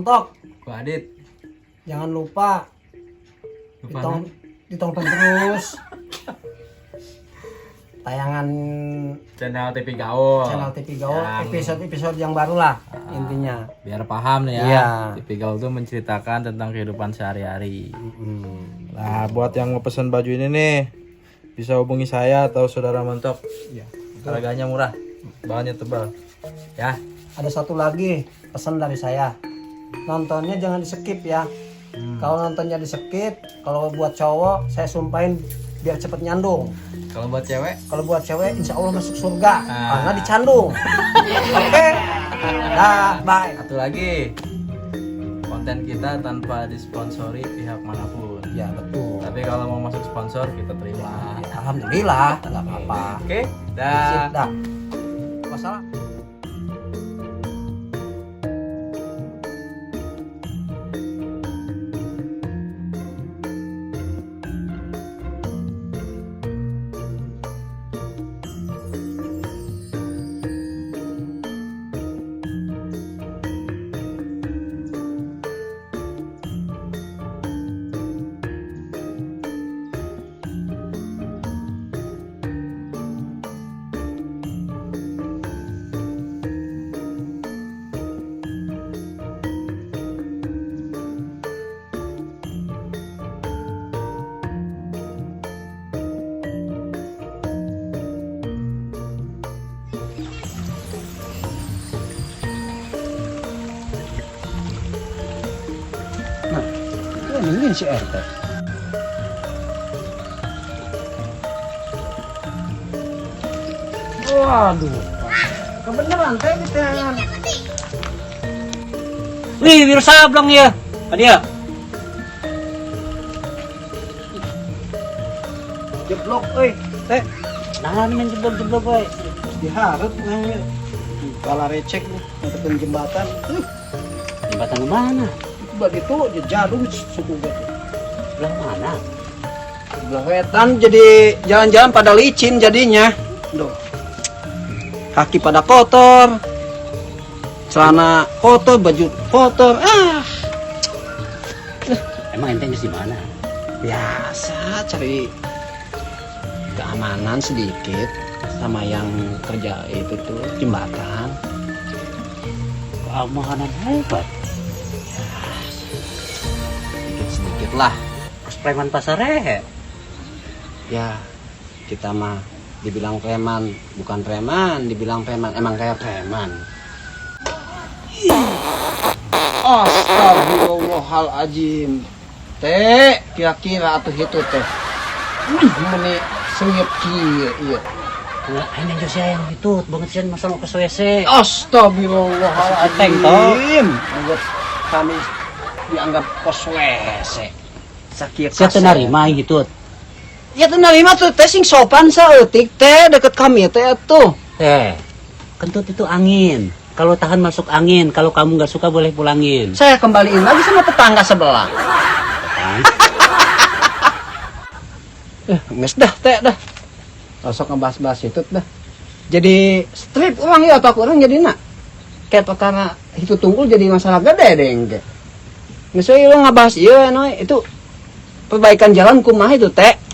Montok. Gua Adit. Jangan lupa ditonton terus tayangan Channel TV Gaul. episode yang baru lah intinya. Biar paham nih ya. Iya. TV Gaul tuh menceritakan tentang kehidupan sehari-hari. Nah, buat yang mau pesen baju ini nih, bisa hubungi saya atau saudara Montok. Iya. Harganya murah, bahannya tebal. Ya. Ada satu lagi pesan dari saya. Nontonnya jangan di-skip ya. Kalau nontonnya di-skip, kalau buat cowok saya sumpahin biar cepet nyandung. Kalau buat cewek, Kalau buat cewek insya Allah masuk surga karena dicandung. Oke. Dah, bye. satu lagi. Konten kita tanpa disponsori pihak manapun. Ya betul. Tapi kalau mau masuk sponsor kita terima. Ya, alhamdulillah, nggak apa-apa. Oke, Sip, dah. dah. Masalah. Mungkin si RT. Waduh. Kebeneran teh kita. Wih, biru sableng ya. Adia. Jeblok euy, teh. Nah, main jeblok-jeblok we. Diharap nanya. Kala recek untuk jembatan. Jembatan ke mana? Buat itu jadung suku gue. Sebelah mana? Sebelah wetan jadi jalan-jalan pada licin jadinya. Duh. Kaki pada kotor. Celana kotor, baju kotor. Emang ente di mana? Biasa cari keamanan sedikit sama yang kerja itu tuh jembatan. Keamanan hebat. Sedikit lah. Terus preman pasar rehe. Ya kita mah dibilang preman bukan preman, dibilang preman emang kayak preman. Astagfirullahaladzim. Teh kira-kira atuh itu teh. Meni sengit kieu ieu. Ini aja saya yang itu banget sih masa mau ke WC. Astagfirullahaladzim. Buat kami dianggap kos WC. Sakit Saya nerima gitu. Ya tuh nerima tuh teh sing sopan saeutik teh deket kami teh atuh. Kentut itu angin. Kalau tahan masuk angin, kalau kamu nggak suka boleh pulangin. Saya kembaliin lagi sama tetangga sebelah. Nges dah teh dah. Sok ngebahas-bahas itu dah. Jadi strip orang ya atau orang jadi nak. Kayak perkara itu tunggul jadi masalah gede deh engke. Misalnya lo ngebahas iya noy itu perbaikan jalan kumaha itu teh.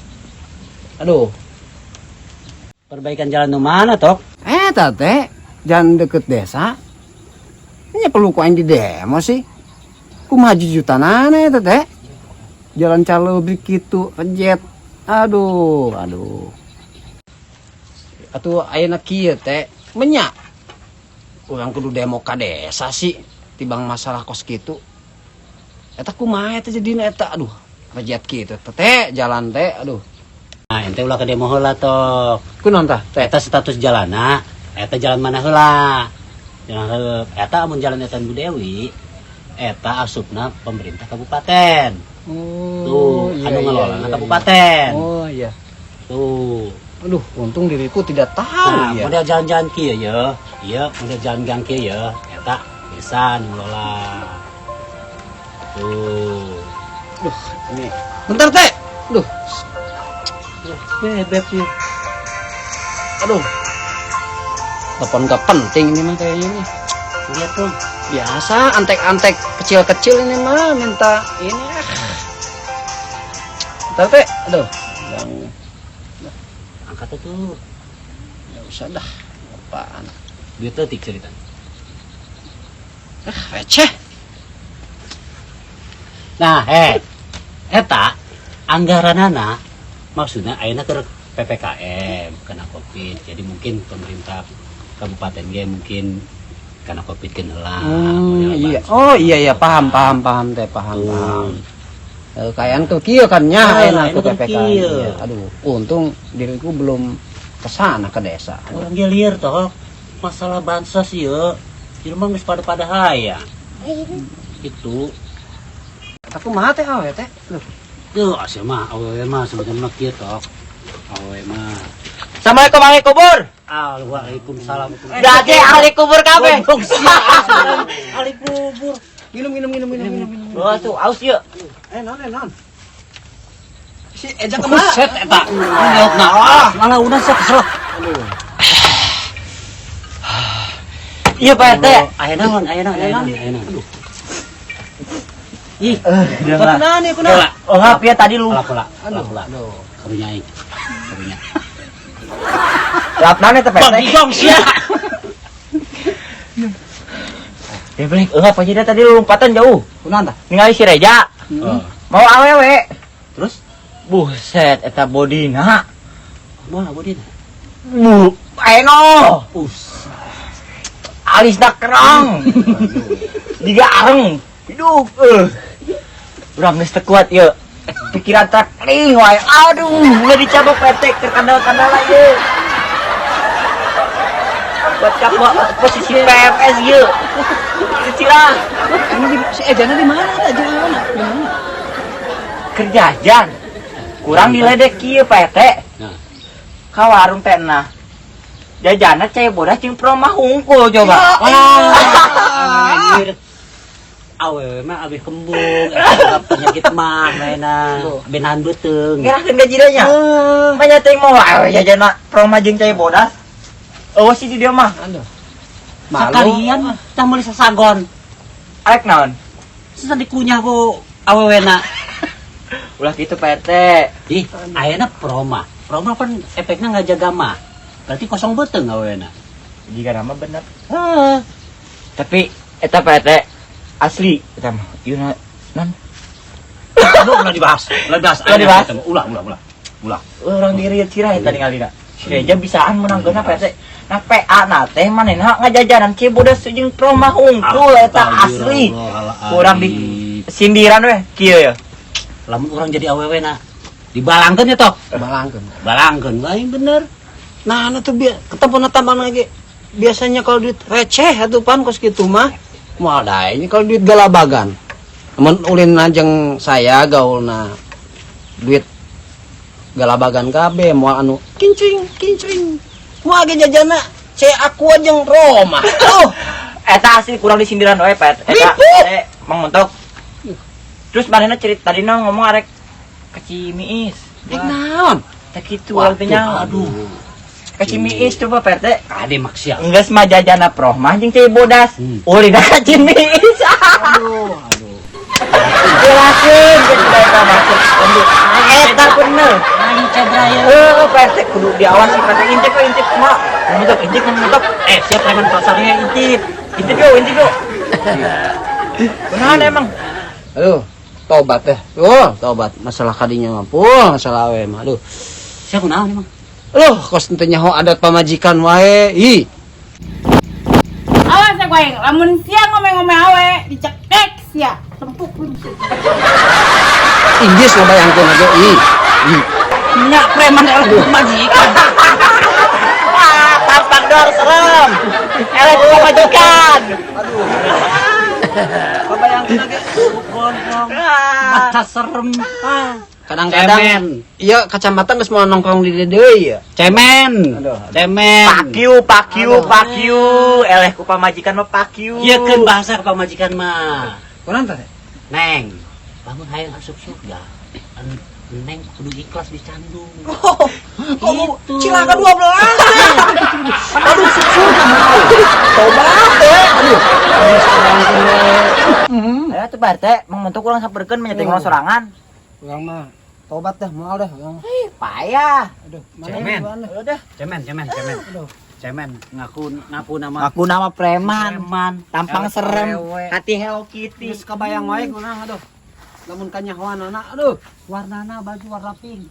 Aduh. Perbaikan jalan di mana, Tok? Teh jalan deket desa. Ini perlu kuain di demo sih. Kumaha jujutanana eta teh. Jalan calebrik kitu rejet. Aduh. Atuh ayeuna kieu teh menyak. Urang kudu demo ka desa sih tibang masalah kos kitu. Eta kumaha eta jadina eta aduh rejet kitu teh jalan teh aduh. Nah, ente ulah ke demo heula, Tok. Kunaon tah teh? Eta status jalanna, eta jalan mana heula? Jalan heula. Eta amun jalan eta Bu Dewi, eta asupna pemerintah kabupaten. Tuh, anu ngelolana kabupaten. Oh iya. Tuh. Aduh, untung diriku tidak tahu Nah, ya. model jalan-jalan kieu ya. Iya, model jalan-jalan kieu ya. Eta desa nu ngelola. Tuh. Duh, ini. Bentar teh. Duh. Bebek ya. Aduh. Telepon gak penting ini mah kayaknya nih. Lihat tuh. Biasa antek-antek kecil-kecil ini mah minta ini. Ntar teh, aduh, Angkat tuh. nggak usah dah. Apaan? Duit teutik cerita. Receh. Nah, eta anggaranana maksudnya ayeuna keur PPKM kena Covid. Jadi mungkin pemerintah kabupaten ge mungkin karena Covid kan heula. Iya. Oh iya paham teh paham. Kayaan tuh kieu kan nya enak tuh PPKM. Iya. Aduh, untung diriku belum kesana ke desa. Orang ge lieur toh masalah bansos ieu. Di rumah geus pada hayang. Itu. Aku mah teh awe teh. Tuh, asa mah awewe mah sebenarnya kieu toh. Awewe mah. Assalamualaikum ahli kubur. Waalaikumsalam. Jadi ahli kubur kabeh. Ahli kubur. Minum. Wah tuh aus yeuh. Non. Si Eja Buset kemana? eta. Nyautna. Malah udah sok keselak. Iya Pak RT. Ayeuna naon. Ih, Kunaon nih kunaon? Oh maaf ya tadi lu. pola. Aduh. Karunya. Lapna teh Pak RT. Bang sia. Ya balik apa jadi tadi lu lompatan jauh. Kunaon tah? Ningali si Reja. Mau awewe. Terus Buset eta bodina. moal bodina. Eno. Alisna kerang. Diga areng. Hidup. Urang geus teu kuat yeuh. Pikiran trakling wae. Aduh, udah dicabok petek ke kandal-kandala yeuh. Buat kapwa posisi PMS yeuh. Kecilan. Si Eja di mana teh jalan? Di mana? Kerjajan. Kurang diledek kieu Pak RT. Nah. Ka warung teh nah. Jajana cai bodas jeung promah hungkul coba. Anjir. Awewe mah abis kembung, penyakit mah lainna, benahan beuteung. Ngerakeun gaji nya. Banyak teh mau awe jajana promah jeung cai bodas. Eueuh sih di dieu mah. Aduh. Sakalian tah meuli sasagon. Arek naon? Susah dikunyah ku awewena. Ulah kitu Pak RT. Ih, ayeuna proma. Proma kan efeknya ngajaga mah. Berarti kosong beuteung awewena. Jika nama bener. Tapi eta Pak RT asli eta mah. Ieu non. Ulah dibahas. Ulah dibahas. Ulah. Orang diri cirah eta ningalina. Si Reja bisaan menangkeuna Pak RT. Nah PA na teh manehna ngajajanan cai bodas jeung promah hungkul eta asli. Kurang di sindiran weh kieu ya. Lamun urang jadi awewena dibalangkeun ya toh. Balangkeun wae bener. Nah, tuh ketemu tambang lagi. Biasanya kalau duit receh atuh pan kos kitu mah. Moal da ini kalau duit galabagan. Mun ulin najeng saya gaulna duit galabagan kabeh moal anu kincring. Moal ge jajana aku jeung Roma. Eta asli kurang disindiran wae Pak. Eta Mang Mentok. Terus manehna cerita tadina ngomong arek kecimiis. Dek naon? Teh kitu urang teh nyaho. Aduh. Kecimiis coba Pak RT. Ade maksiat. Enggeus mah jajana proh mah jeung cai bodas. Ulina kecimiis. Aduh. Jelasin ke kita masuk untuk eta bener. Aing cedra ya. Pak RT kudu diawasi Pak RT intip mah. Mentok. Siap preman pasarnya intip. Intip yo. Benar emang. Aduh, tobat teh. Tobat. Masalah kadinya mah masalah we mah. Aduh. Siapa naon emang? Kos teu nyaho adat pamajikan wae. Ih. Awas ya gue, lamun siang ngomong-ngomong awe, dicekek sia, sempuk kunci. Inggris ngabayangkeun aja. Ih. Nya preman elek majikan. Wah, tampak dor serem. Elek pemajikan. Ngabayangkeun aja. Gondrong. Mata serem. Kadang-kadang iya kacamata geus mau nongkrong di dieu deui ya. Cemen. Pak you. Eleh ku pamajikan mah pak you. Ieu keun bahasa pamajikan mah. Kunaon teh? Neng, lamun hayang asup surga, Neng kudu ikhlas dicandung. Cilaka 12. Aduh, surga. Tobat teh. Aduh. Ayo tuh Pak RT, mengentuk urang saperkeun menyeting urang sorangan. Urang mah tobat dah, moal dah urang. Payah. Aduh, Cemen. Udah. Cemen ngaku nama Aku nama preman. Tampang Ewe, serem, ewe. hati Hello Kitty. Geus kabayang wae kunaon aduh. Lamun kanyahoanana aduh, warnana baju warna pink.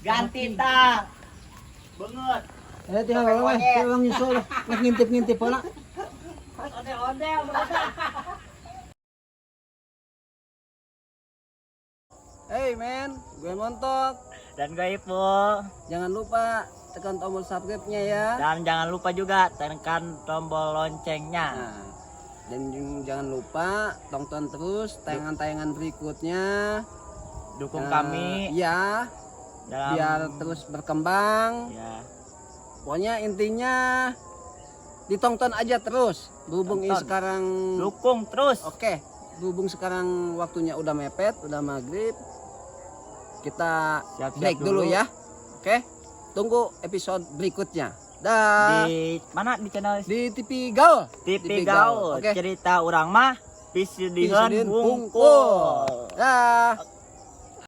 Ganti tak. Banget. Tinggal wae, urang nyusul nges ngintip-ngintip heula. Hey men, gue montok. Dan gue Ipul. Jangan lupa tekan tombol subscribe-nya ya. Dan jangan lupa juga tekan tombol loncengnya. Nah, dan jangan lupa tonton terus tayangan-tayangan berikutnya. Dukung kami Ya, dalam biar terus berkembang. ya. Pokoknya intinya ditonton aja terus. Berhubung ini Tonton. sekarang Dukung terus. Oke, berhubung sekarang waktunya udah mepet, udah maghrib. Kita Siap-siap break dulu ya. Oke. Tunggu episode berikutnya. Dah. Di mana di channel Di TV Gaul. TV Gaul. Oke. Cerita urang mah pisudihan Pisudihan hungkul. hungkul. Dah.